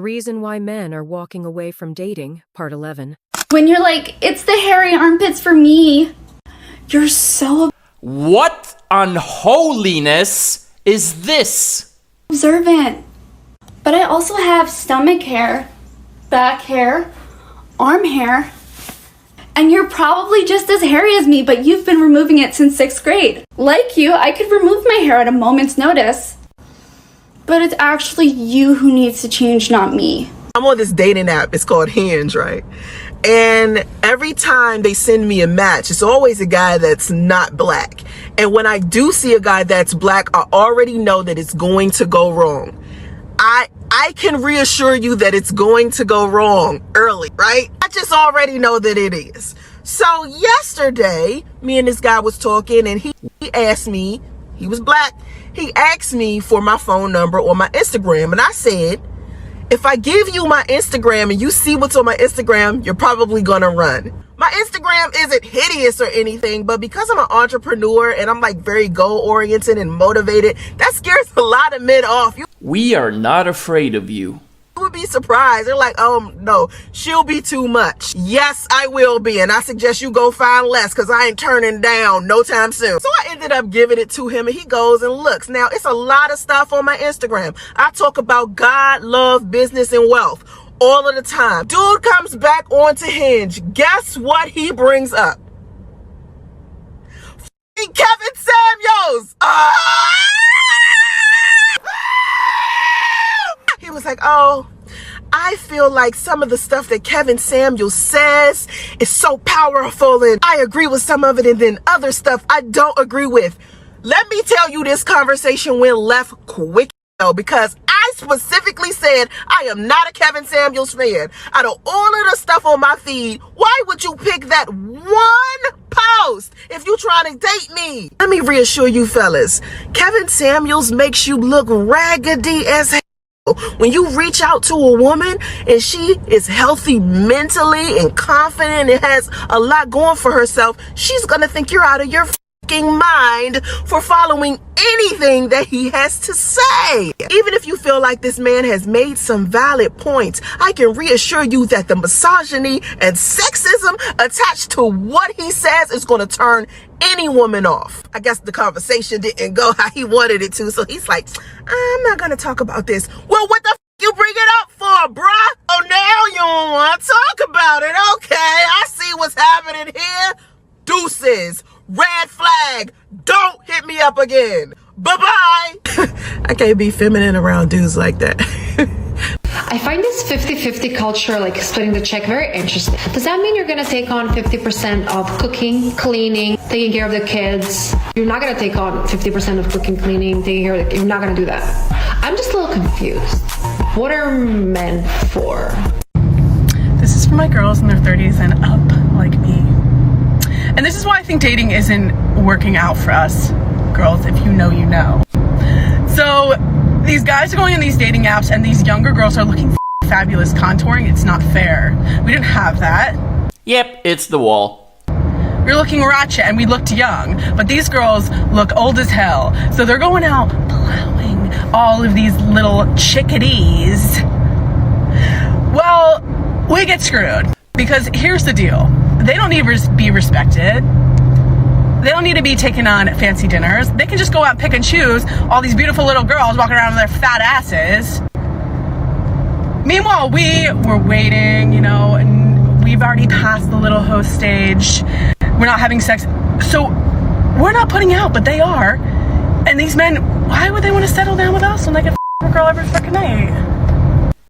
reason why men are walking away from dating, part 11. When you're like, it's the hairy armpits for me, you're so What unholiness is this? observant. But I also have stomach hair, back hair, arm hair, and you're probably just as hairy as me, but you've been removing it since 6th grade. Like you, I could remove my hair at a moment's notice. But it's actually you who needs to change, not me. I'm on this dating app. It's called Hinge, right? And every time they send me a match, it's always a guy that's not black. And when I do see a guy that's black, I already know that it's going to go wrong. I can reassure you that it's going to go wrong early, right? I just already know that it is. So yesterday, me and this guy was talking, and he asked me, he was black, he asked me for my phone number or my Instagram. And I said, if I give you my Instagram and you see what's on my Instagram, you're probably gonna run. My Instagram isn't hideous or anything, but because I'm an entrepreneur and I'm like very goal oriented and motivated, that scares a lot of men off. We are not afraid of you. You would be surprised. They're like, oh no, she'll be too much. Yes, I will be, and I suggest you go find less, because I ain't turning down no time soon. So I ended up giving it to him, and he goes and looks. Now, it's a lot of stuff on my Instagram. I talk about God, love, business, and wealth all of the time. Dude comes back onto Hinge. Guess what he brings up? F***ing Kevin Samuels! He was like, oh, I feel like some of the stuff that Kevin Samuels says is so powerful, and I agree with some of it, and then other stuff I don't agree with. Let me tell you, this conversation went left quick, though, because I specifically said I am not a Kevin Samuels fan. Out of all of the stuff on my feed, why would you pick that one post if you trying to date me? Let me reassure you fellas, Kevin Samuels makes you look raggedy as hell. When you reach out to a woman and she is healthy mentally and confident and has a lot going for herself, she's gonna think you're out of your mind for following anything that he has to say. Even if you feel like this man has made some valid points, I can reassure you that the misogyny and sexism attached to what he says is going to turn any woman off. I guess the conversation didn't go how he wanted it to, so he's like, I'm not going to talk about this. Well, what the you bring it up for, bruh? Oh, now you don't want to talk about it. Okay, I see what's happening here. Deuces. Red flag. Don't hit me up again. Bye-bye. I can't be feminine around dudes like that. I find this 50-50 culture, like splitting the check, very interesting. Does that mean you're going to take on 50% of cooking, cleaning, taking care of the kids? You're not going to take on 50% of cooking, cleaning, taking care of the kids. You're not going to do that. I'm just a little confused. What are men for? This is for my girls in their 30s and up, like me. And this is why I think dating isn't working out for us girls. If you know, you know. So these guys are going on these dating apps and these younger girls are looking for fabulous contouring. It's not fair. We didn't have that. Yep, it's the wall. You're looking ratchet and we looked young, but these girls look old as hell. So they're going out plowing all of these little chickadees. Well, we get screwed, because here's the deal. They don't need to be respected. They don't need to be taken on fancy dinners. They can just go out and pick and choose all these beautiful little girls walking around with their fat asses. Meanwhile, we were waiting, you know, and we've already passed the little host stage. We're not having sex. So we're not putting out, but they are. And these men, why would they want to settle down with us when they get a girl every fucking night?